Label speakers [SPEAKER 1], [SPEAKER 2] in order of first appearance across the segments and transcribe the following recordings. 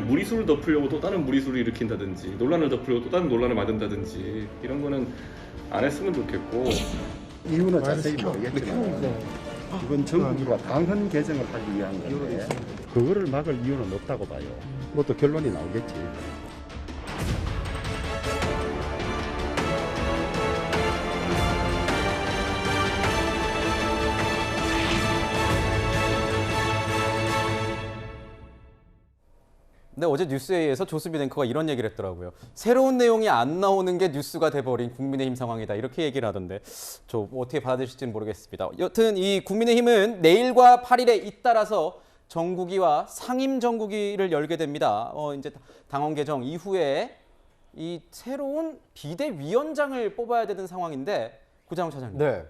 [SPEAKER 1] 무리수를 덮으려고 또 다른 무리수를 일으킨다든지 논란을 덮으려고 또 다른 논란을 만든다든지 이런 거는 안 했으면 좋겠고.
[SPEAKER 2] 이유는 자세히 모르겠지만 이건 전국으로 당헌 개정을 하기 위한 건데 그거를 막을 이유는 없다고 봐요. 뭐 또 결론이 나오겠지.
[SPEAKER 3] 근데 어제 뉴스회의에서 조수빈 앵커가 이런 얘기를 했더라고요. 새로운 내용이 안 나오는 게 뉴스가 돼버린 국민의힘 상황이다. 이렇게 얘기를 하던데 저 어떻게 받아들일지는 모르겠습니다. 여튼 이 국민의힘은 내일과 8일에 잇따라서 정국위와 상임 정국위를 열게 됩니다. 이제 당원 개정 이후에 이 새로운 비대위원장을 뽑아야 되는 상황인데 구장훈 차장님.
[SPEAKER 4] 네.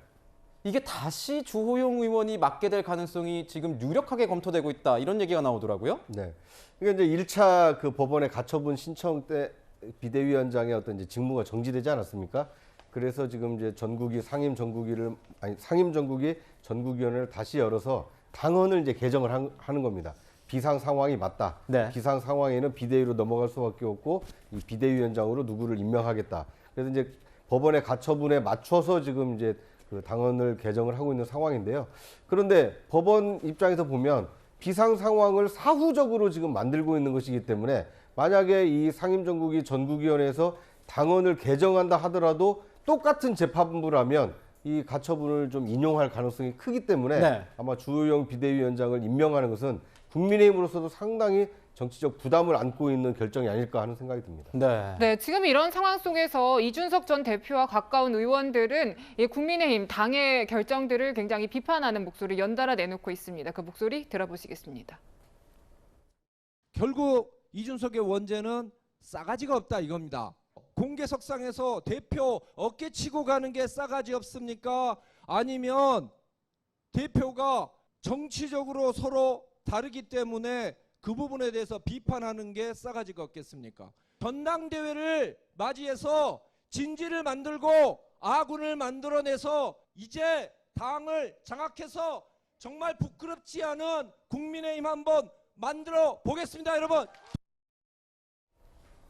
[SPEAKER 3] 이게 다시 주호영 의원이 맡게 될 가능성이 지금 유력하게 검토되고 있다. 이런 얘기가 나오더라고요.
[SPEAKER 4] 네. 이게 이제 1차 그 법원에 가처분 신청 때 비대위원장의 어떤 이제 직무가 정지되지 않았습니까? 그래서 지금 이제 상임 전국위 전국위원회를 다시 열어서 당헌을 이제 개정을 하는 겁니다. 비상 상황이 맞다.
[SPEAKER 3] 네.
[SPEAKER 4] 비상 상황에는 비대위로 넘어갈 수밖에 없고 이 비대위원장으로 누구를 임명하겠다. 그래서 이제 법원의 가처분에 맞춰서 지금 이제 그 당헌을 개정을 하고 있는 상황인데요. 그런데 법원 입장에서 보면 비상 상황을 사후적으로 지금 만들고 있는 것이기 때문에 만약에 이 상임정국위 전국위원회에서 당헌을 개정한다 하더라도 똑같은 재판부라면 이 가처분을 좀 인용할 가능성이 크기 때문에
[SPEAKER 3] 네.
[SPEAKER 4] 아마 주호영 비대위원장을 임명하는 것은 국민의힘으로서도 상당히 정치적 부담을 안고 있는 결정이 아닐까 하는 생각이 듭니다.
[SPEAKER 3] 네.
[SPEAKER 5] 네, 지금 이런 상황 속에서 이준석 전 대표와 가까운 의원들은 이 국민의힘 당의 결정들을 굉장히 비판하는 목소리 연달아 내놓고 있습니다. 그 목소리 들어보시겠습니다.
[SPEAKER 6] 결국 이준석의 원죄는 싸가지가 없다 이겁니다. 공개석상에서 대표 어깨 치고 가는 게 싸가지 없습니까? 아니면 대표가 정치적으로 서로 다르기 때문에 그 부분에 대해서 비판하는 게 싸가지가 없겠습니까? 전당대회를 맞이해서 진지를 만들고 아군을 만들어내서 이제 당을 장악해서 정말 부끄럽지 않은 국민의힘 한번 만들어 보겠습니다, 여러분.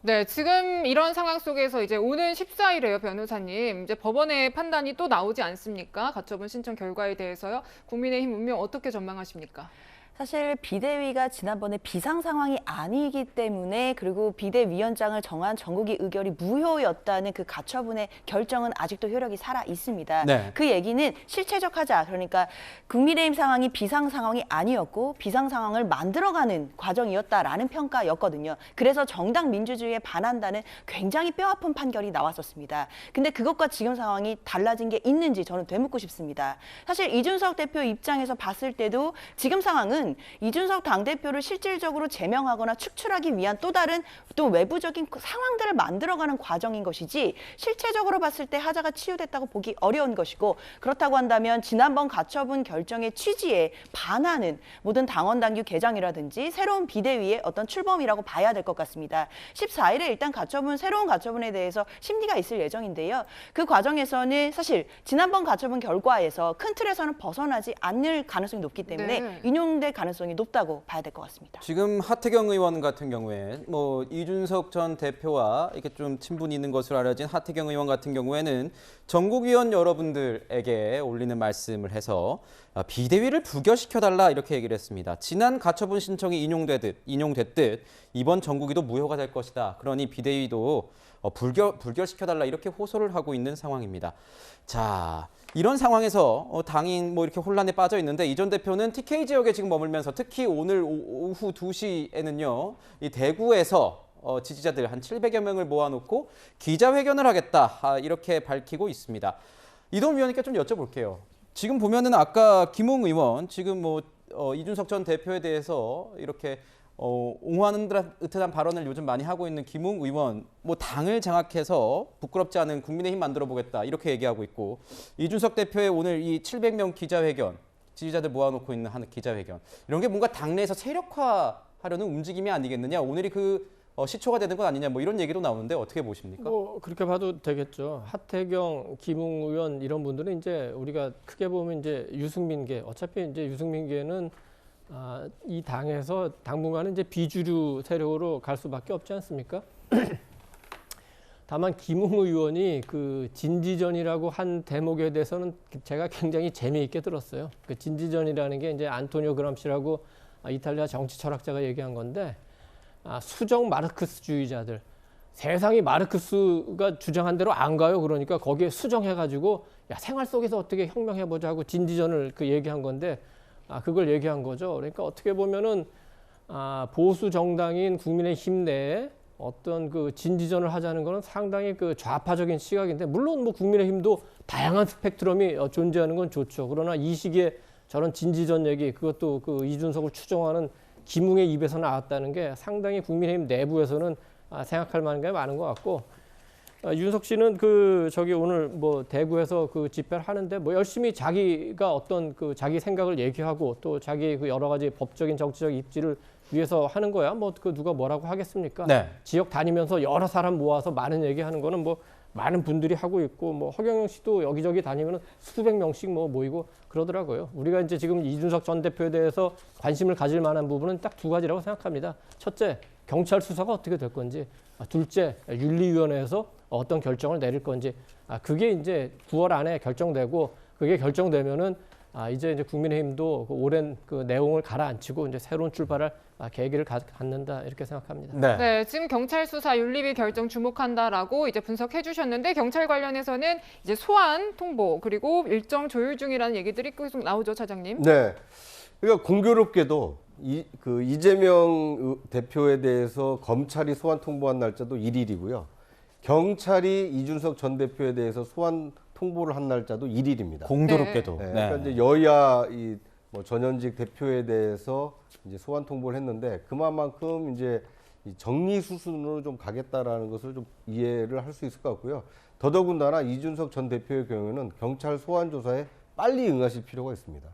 [SPEAKER 5] 네, 지금 이런 상황 속에서 이제 오는 14일에요, 변호사님. 이제 법원의 판단이 또 나오지 않습니까? 가처분 신청 결과에 대해서요. 국민의힘 운명 어떻게 전망하십니까?
[SPEAKER 7] 사실 비대위가 지난번에 비상 상황이 아니기 때문에 그리고 비대위원장을 정한 전국위 의결이 무효였다는 그 가처분의 결정은 아직도 효력이 살아 있습니다.
[SPEAKER 3] 네.
[SPEAKER 7] 그 얘기는 실체적하자. 그러니까 국민의힘 상황이 비상 상황이 아니었고 비상 상황을 만들어가는 과정이었다라는 평가였거든요. 그래서 정당 민주주의에 반한다는 굉장히 뼈아픈 판결이 나왔었습니다. 근데 그것과 지금 상황이 달라진 게 있는지 저는 되묻고 싶습니다. 사실 이준석 대표 입장에서 봤을 때도 지금 상황은 이준석 당대표를 실질적으로 제명하거나 축출하기 위한 또 다른 또 외부적인 상황들을 만들어가는 과정인 것이지 실체적으로 봤을 때 하자가 치유됐다고 보기 어려운 것이고 그렇다고 한다면 지난번 가처분 결정의 취지에 반하는 모든 당원 당규 개정이라든지 새로운 비대위의 어떤 출범이라고 봐야 될 것 같습니다. 14일에 일단 새로운 가처분에 대해서 심리가 있을 예정인데요. 그 과정에서는 사실 지난번 가처분 결과에서 큰 틀에서는 벗어나지 않을 가능성이 높기 때문에
[SPEAKER 5] 네.
[SPEAKER 7] 인용될 가능성이 높다고 봐야 될 것 같습니다.
[SPEAKER 3] 지금 하태경 의원 같은 경우에 뭐 이준석 전 대표와 이렇게 좀 친분이 있는 것으로 알려진 하태경 의원 같은 경우에는 전국위원 여러분들에게 올리는 말씀을 해서 비대위를 부결시켜달라 이렇게 얘기를 했습니다. 지난 가처분 신청이 인용됐듯 이번 전국위도 무효가 될 것이다. 그러니 비대위도 불결시켜달라 이렇게 호소를 하고 있는 상황입니다. 자, 이런 상황에서 당이 뭐 이렇게 혼란에 빠져 있는데 이 전 대표는 TK 지역에 지금 머물면서 특히 오늘 오후 2시에는요, 이 대구에서 지지자들 한 700여 명을 모아놓고 기자회견을 하겠다 이렇게 밝히고 있습니다. 이동 위원님께 좀 여쭤볼게요. 지금 보면은 아까 김웅 의원 지금 뭐 이준석 전 대표에 대해서 이렇게 옹호하는 듯한 발언을 요즘 많이 하고 있는 김웅 의원, 뭐 당을 장악해서 부끄럽지 않은 국민의힘 만들어 보겠다 이렇게 얘기하고 있고 이준석 대표의 오늘 이 700명 기자회견, 지지자들 모아놓고 있는 한 기자회견 이런 게 뭔가 당내에서 세력화하려는 움직임이 아니겠느냐, 오늘이 그 시초가 되는 건 아니냐, 뭐 이런 얘기도 나오는데 어떻게 보십니까?
[SPEAKER 8] 뭐 그렇게 봐도 되겠죠. 하태경, 김웅 의원 이런 분들은 이제 우리가 크게 보면 이제 유승민계, 어차피 이제 유승민계는 이 당에서 당분간은 이제 비주류 세력으로 갈 수밖에 없지 않습니까? 다만 김웅 의원이 그 진지전이라고 한 대목에 대해서는 제가 굉장히 재미있게 들었어요. 그 진지전이라는 게 이제 안토니오 그람시라고 이탈리아 정치 철학자가 얘기한 건데, 수정 마르크스주의자들, 세상이 마르크스가 주장한 대로 안 가요. 그러니까 거기에 수정해가지고 야, 생활 속에서 어떻게 혁명해보자 하고 진지전을 그 얘기한 건데, 그걸 얘기한 거죠. 그러니까 어떻게 보면은 보수 정당인 국민의힘 내에 어떤 그 진지전을 하자는 것은 상당히 그 좌파적인 시각인데, 물론 뭐 국민의힘도 다양한 스펙트럼이 존재하는 건 좋죠. 그러나 이 시기에 저런 진지전 얘기, 그것도 그 이준석을 추종하는 김웅의 입에서 나왔다는 게 상당히 국민의힘 내부에서는 생각할 만한 게 많은 것 같고, 윤석 씨는 그 저기 오늘 뭐 대구에서 그 집회를 하는데 뭐 열심히 자기가 어떤 그 자기 생각을 얘기하고 또 자기 그 여러 가지 법적인 정치적 입지를 위해서 하는 거야. 뭐 그 누가 뭐라고 하겠습니까?
[SPEAKER 3] 네.
[SPEAKER 8] 지역 다니면서 여러 사람 모아서 많은 얘기하는 거는 뭐 많은 분들이 하고 있고, 뭐 허경영 씨도 여기저기 다니면 수백 명씩 뭐 모이고 그러더라고요. 우리가 이제 지금 이준석 전 대표에 대해서 관심을 가질 만한 부분은 딱 두 가지라고 생각합니다. 첫째, 경찰 수사가 어떻게 될 건지. 둘째, 윤리위원회에서 어떤 결정을 내릴 건지. 그게 이제 9월 안에 결정되고, 그게 결정되면은 이제 국민의힘도 그 오랜 그 내용을 가라앉히고 이제 새로운 출발할 계기를 갖는다, 이렇게 생각합니다.
[SPEAKER 3] 네.
[SPEAKER 5] 네, 지금 경찰 수사 윤리위 결정 주목한다라고 이제 분석해 주셨는데, 경찰 관련해서는 이제 소환 통보 그리고 일정 조율 중이라는 얘기들이 계속 나오죠, 차장님.
[SPEAKER 4] 네. 그러니까 공교롭게도 이재명 대표에 대해서 검찰이 소환 통보한 날짜도 1일이고요. 경찰이 이준석 전 대표에 대해서 소환 통보를 한 날짜도 1일입니다.
[SPEAKER 3] 공교롭게도.
[SPEAKER 4] 네.
[SPEAKER 3] 네.
[SPEAKER 4] 그러니까 이제 여야 뭐 전현직 대표에 대해서 이제 소환 통보를 했는데, 그만큼 이제 정리 수순으로 좀 가겠다라는 것을 좀 이해를 할 수 있을 것 같고요. 더더군다나 이준석 전 대표의 경우에는 경찰 소환 조사에 빨리 응하실 필요가 있습니다.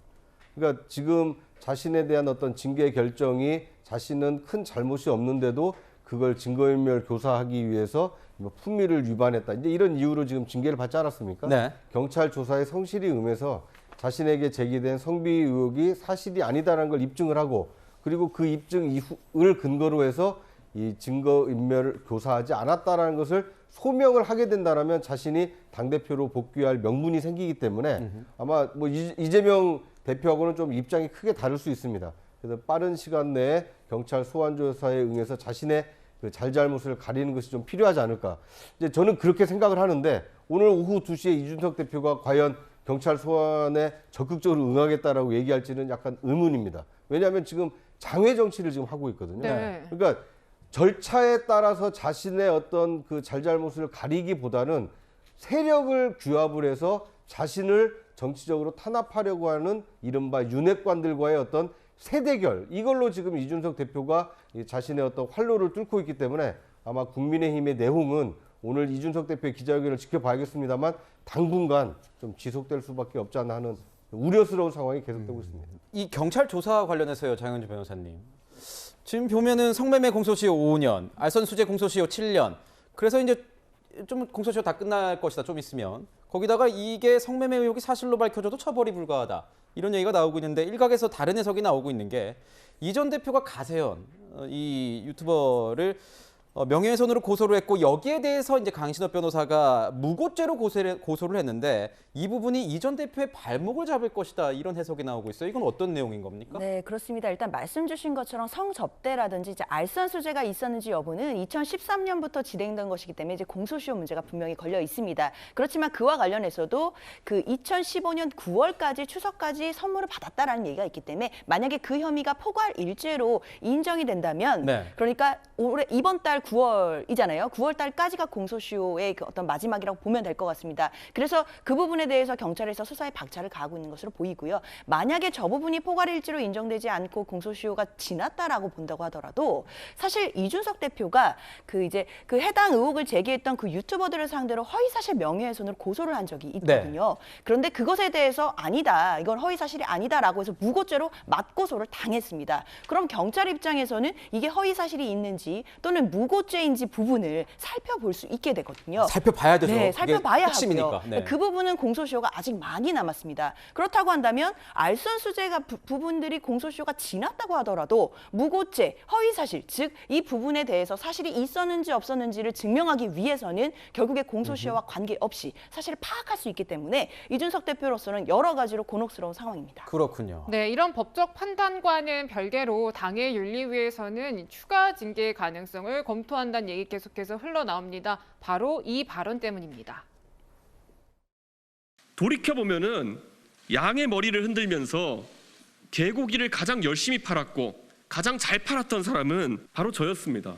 [SPEAKER 4] 그러니까 지금 자신에 대한 어떤 징계 결정이 자신은 큰 잘못이 없는데도 그걸 증거인멸 교사하기 위해서 뭐 품위를 위반했다, 이제 이런 이유로 지금 징계를 받지 않았습니까?
[SPEAKER 3] 네.
[SPEAKER 4] 경찰 조사에 성실히 응해서 자신에게 제기된 성비 의혹이 사실이 아니다라는 걸 입증을 하고, 그리고 그 입증 이후를 근거로 해서 이 증거인멸을 교사하지 않았다라는 것을 소명을 하게 된다라면 자신이 당대표로 복귀할 명분이 생기기 때문에 아마 뭐 이재명 대표하고는 좀 입장이 크게 다를 수 있습니다. 그래서 빠른 시간 내에 경찰 소환 조사에 응해서 자신의 그 잘잘못을 가리는 것이 좀 필요하지 않을까. 이제 저는 그렇게 생각을 하는데, 오늘 오후 2시에 이준석 대표가 과연 경찰 소환에 적극적으로 응하겠다라고 얘기할지는 약간 의문입니다. 왜냐하면 지금 장외 정치를 지금 하고 있거든요.
[SPEAKER 5] 네.
[SPEAKER 4] 그러니까 절차에 따라서 자신의 어떤 그 잘잘못을 가리기보다는 세력을 규합을 해서 자신을 정치적으로 탄압하려고 하는 이른바 윤핵관들과의 어떤 세대결, 이걸로 지금 이준석 대표가 자신의 어떤 활로를 뚫고 있기 때문에 아마 국민의힘의 내홍은 오늘 이준석 대표의 기자회견을 지켜봐야겠습니다만 당분간 좀 지속될 수밖에 없지 않나 하는 우려스러운 상황이 계속되고 있습니다.
[SPEAKER 3] 이 경찰 조사 관련해서요, 장현주 변호사님. 지금 보면은 성매매 공소시효 5년, 알선수재 공소시효 7년. 그래서 이제 좀 공소시효 다 끝날 것이다, 좀 있으면. 거기다가 이게 성매매 의혹이 사실로 밝혀져도 처벌이 불가하다, 이런 얘기가 나오고 있는데, 일각에서 다른 해석이 나오고 있는 게, 이 전 대표가 가세현 이 유튜버를 명예훼손으로 고소를 했고, 여기에 대해서 이제 강신업 변호사가 무고죄로 고소를 했는데, 이 부분이 이 전 대표의 발목을 잡을 것이다, 이런 해석이 나오고 있어요. 이건 어떤 내용인 겁니까?
[SPEAKER 7] 네, 그렇습니다. 일단 말씀 주신 것처럼 성접대라든지 이제 알선 수재가 있었는지 여부는 2013년부터 진행된 것이기 때문에 이제 공소시효 문제가 분명히 걸려 있습니다. 그렇지만 그와 관련해서도 그 2015년 9월까지 추석까지 선물을 받았다라는 얘기가 있기 때문에, 만약에 그 혐의가 포괄일죄로 인정이 된다면,
[SPEAKER 3] 네.
[SPEAKER 7] 그러니까 올해 이번 달 9월이잖아요. 9월 달까지가 공소시효의 그 어떤 마지막이라고 보면 될 것 같습니다. 그래서 그 부분에 대해서 경찰에서 수사에 박차를 가하고 있는 것으로 보이고요. 만약에 저 부분이 포괄일지로 인정되지 않고 공소시효가 지났다라고 본다고 하더라도, 사실 이준석 대표가 그 해당 의혹을 제기했던 그 유튜버들을 상대로 허위사실 명예훼손으로 고소를 한 적이 있거든요. 네. 그런데 그것에 대해서 아니다, 이건 허위사실이 아니다라고 해서 무고죄로 맞고소를 당했습니다. 그럼 경찰 입장에서는 이게 허위사실이 있는지 또는 무고 무고죄인지 부분을 살펴볼 수 있게 되거든요.
[SPEAKER 3] 살펴봐야 되죠.
[SPEAKER 7] 네,
[SPEAKER 3] 그게
[SPEAKER 7] 살펴봐야
[SPEAKER 3] 핵심이니까.
[SPEAKER 7] 하고요.
[SPEAKER 3] 네.
[SPEAKER 7] 그 부분은 공소시효가 아직 많이 남았습니다. 그렇다고 한다면 알선수재가 부분들이 공소시효가 지났다고 하더라도 무고죄, 허위사실, 즉 이 부분에 대해서 사실이 있었는지 없었는지를 증명하기 위해서는 결국에 공소시효와 관계없이 사실을 파악할 수 있기 때문에 이준석 대표로서는 여러 가지로 곤혹스러운 상황입니다.
[SPEAKER 3] 그렇군요.
[SPEAKER 5] 네, 이런 법적 판단과는 별개로 당의 윤리위에서는 추가 징계의 가능성을 검토한다는 얘기 계속해서 흘러나옵니다. 바로 이 발언 때문입니다.
[SPEAKER 9] 돌이켜보면은 양의 머리를 흔들면서 개고기를 가장 열심히 팔았고 가장 잘 팔았던 사람은 바로 저였습니다.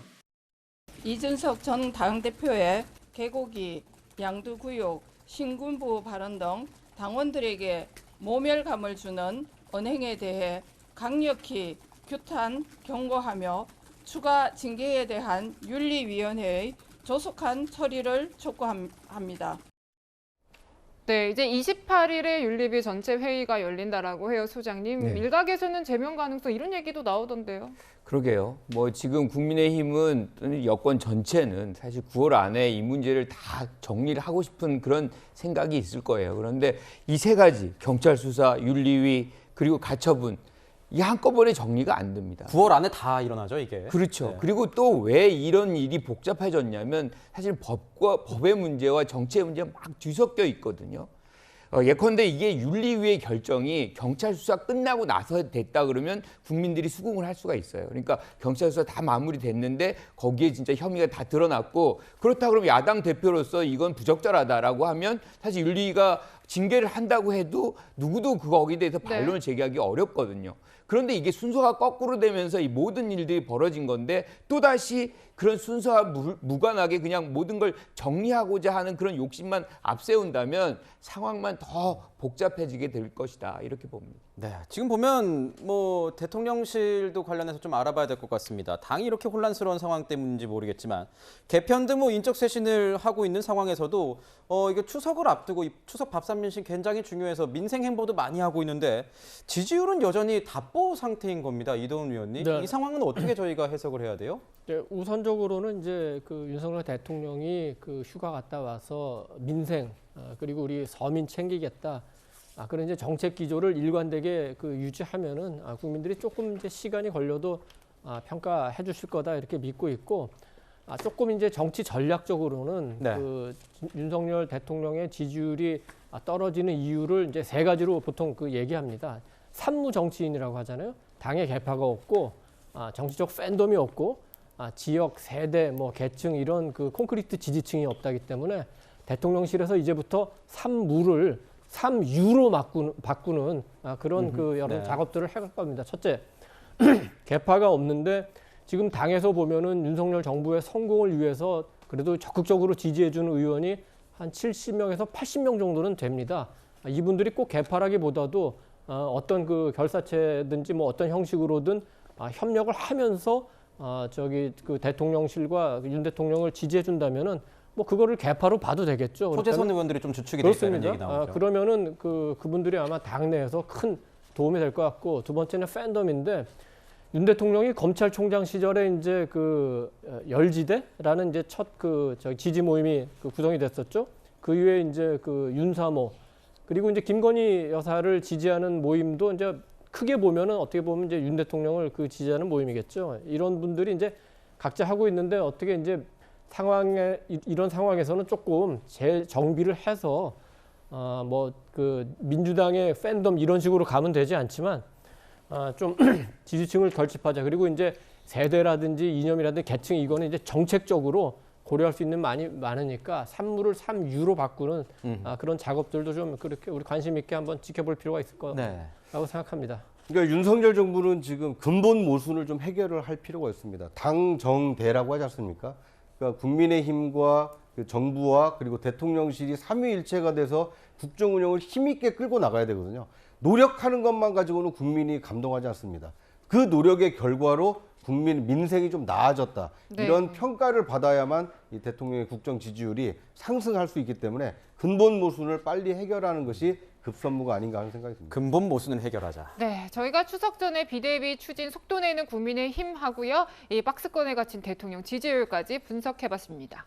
[SPEAKER 10] 이준석 전 당대표의 개고기, 양두구육, 신군부 발언 등 당원들에게 모멸감을 주는 언행에 대해 강력히 규탄, 경고하며 추가 징계에 대한 윤리위원회의 조속한 처리를 촉구합니다.
[SPEAKER 5] 네, 이제 28일에 윤리위 전체 회의가 열린다라고 해요, 소장님.
[SPEAKER 11] 네.
[SPEAKER 5] 일각에서는 제명 가능성 이런 얘기도 나오던데요.
[SPEAKER 11] 그러게요. 뭐 지금 국민의힘은 또는 여권 전체는 사실 9월 안에 이 문제를 다 정리를 하고 싶은 그런 생각이 있을 거예요. 그런데 이 세 가지 경찰 수사, 윤리위 그리고 가처분 이 한꺼번에 정리가 안 됩니다.
[SPEAKER 3] 9월 안에 다 일어나죠, 이게.
[SPEAKER 11] 그렇죠.
[SPEAKER 3] 네.
[SPEAKER 11] 그리고 또 왜 이런 일이 복잡해졌냐면 사실 법의 문제와 정치의 문제가 막 뒤섞여 있거든요. 예컨대 이게 윤리위의 결정이 경찰 수사 끝나고 나서 됐다 그러면 국민들이 수긍을 할 수가 있어요. 그러니까 경찰 수사 다 마무리됐는데 거기에 진짜 혐의가 다 드러났고 그렇다 그러면 야당 대표로서 이건 부적절하다라고 하면 사실 윤리위가 징계를 한다고 해도 누구도 거기에 대해서 반론을 제기하기 어렵거든요. 그런데 이게 순서가 거꾸로 되면서 이 모든 일들이 벌어진 건데 또다시 그런 순서와 무관하게 그냥 모든 걸 정리하고자 하는 그런 욕심만 앞세운다면 상황만 더 복잡해지게 될 것이다. 이렇게 봅니다.
[SPEAKER 3] 네, 지금 보면 뭐 대통령실도 관련해서 좀 알아봐야 될 것 같습니다. 당이 이렇게 혼란스러운 상황 때문인지 모르겠지만 개편 등 뭐 인적 쇄신을 하고 있는 상황에서도 이거 추석을 앞두고 추석 밥상민심 굉장히 중요해서 민생 행보도 많이 하고 있는데 지지율은 여전히 답보 상태인 겁니다. 이동훈 위원님.
[SPEAKER 8] 네.
[SPEAKER 3] 이 상황은 어떻게 저희가 해석을 해야 돼요?
[SPEAKER 8] 네, 우선적으로는 이제 그 윤석열 대통령이 그 휴가 갔다 와서 민생 그리고 우리 서민 챙기겠다. 그런 이제 정책 기조를 일관되게 그 유지하면은 국민들이 조금 이제 시간이 걸려도 평가해 주실 거다 이렇게 믿고 있고 조금 이제 정치 전략적으로는
[SPEAKER 3] 네.
[SPEAKER 8] 그 윤석열 대통령의 지지율이 떨어지는 이유를 이제 세 가지로 보통 그 얘기합니다. 산무 정치인이라고 하잖아요. 당의 계파가 없고 정치적 팬덤이 없고 지역 세대 뭐 계층 이런 그 콘크리트 지지층이 없다기 때문에 대통령실에서 이제부터 산무를 3유로 바꾸는 그런 그 여러 작업들을 해갈 겁니다. 첫째, 계파가 없는데 지금 당에서 보면은 윤석열 정부의 성공을 위해서 그래도 적극적으로 지지해주는 의원이 한 70명에서 80명 정도는 됩니다. 이분들이 꼭 계파라기보다도 어떤 그 결사체든지 뭐 어떤 형식으로든 협력을 하면서 그 대통령실과 윤 대통령을 지지해준다면은 뭐 그거를 계파로 봐도 되겠죠.
[SPEAKER 3] 초재선 의원들이 좀 주축이 돼 있다는 얘기 나오죠.
[SPEAKER 8] 그러면은 그분들이 아마 당내에서 큰 도움이 될 것 같고 두 번째는 팬덤인데 윤 대통령이 검찰총장 시절에 이제 그 열지대라는 이제 첫 그 지지 모임이 구성이 됐었죠. 그 이후에 이제 그 윤사모 그리고 이제 김건희 여사를 지지하는 모임도 이제 크게 보면은 어떻게 보면 이제 윤 대통령을 그 지지하는 모임이겠죠. 이런 분들이 이제 각자 하고 있는데 어떻게 이제 이런 상황에서는 조금 재정비를 해서 뭐 그 민주당의 팬덤 이런 식으로 가면 되지 않지만 좀 지지층을 결집하자. 그리고 이제 세대라든지 이념이라든지 계층 이거는 이제 정책적으로 고려할 수 있는 많으니까 산무를 3유로 바꾸는 그런 작업들도 좀 그렇게 우리 관심 있게 한번 지켜볼 필요가 있을 거라고 생각합니다.
[SPEAKER 4] 그러니까 윤석열 정부는 지금 근본 모순을 좀 해결을 할 필요가 있습니다. 당정대라고 하지 않습니까? 그러니까 국민의힘과 그 정부와 그리고 대통령실이 삼위일체가 돼서 국정 운영을 힘있게 끌고 나가야 되거든요. 노력하는 것만 가지고는 국민이 감동하지 않습니다. 그 노력의 결과로 국민 민생이 좀 나아졌다. 이런 평가를 받아야만 이 대통령의 국정 지지율이 상승할 수 있기 때문에 근본 모순을 빨리 해결하는 것이 급선무가 아닌가 하는 생각이 듭니다.
[SPEAKER 3] 근본 모순을 해결하자.
[SPEAKER 5] 네, 저희가 추석 전에 비대위 추진 속도 내는 국민의힘 하고요. 이 박스권에 갇힌 대통령 지지율까지 분석해봤습니다.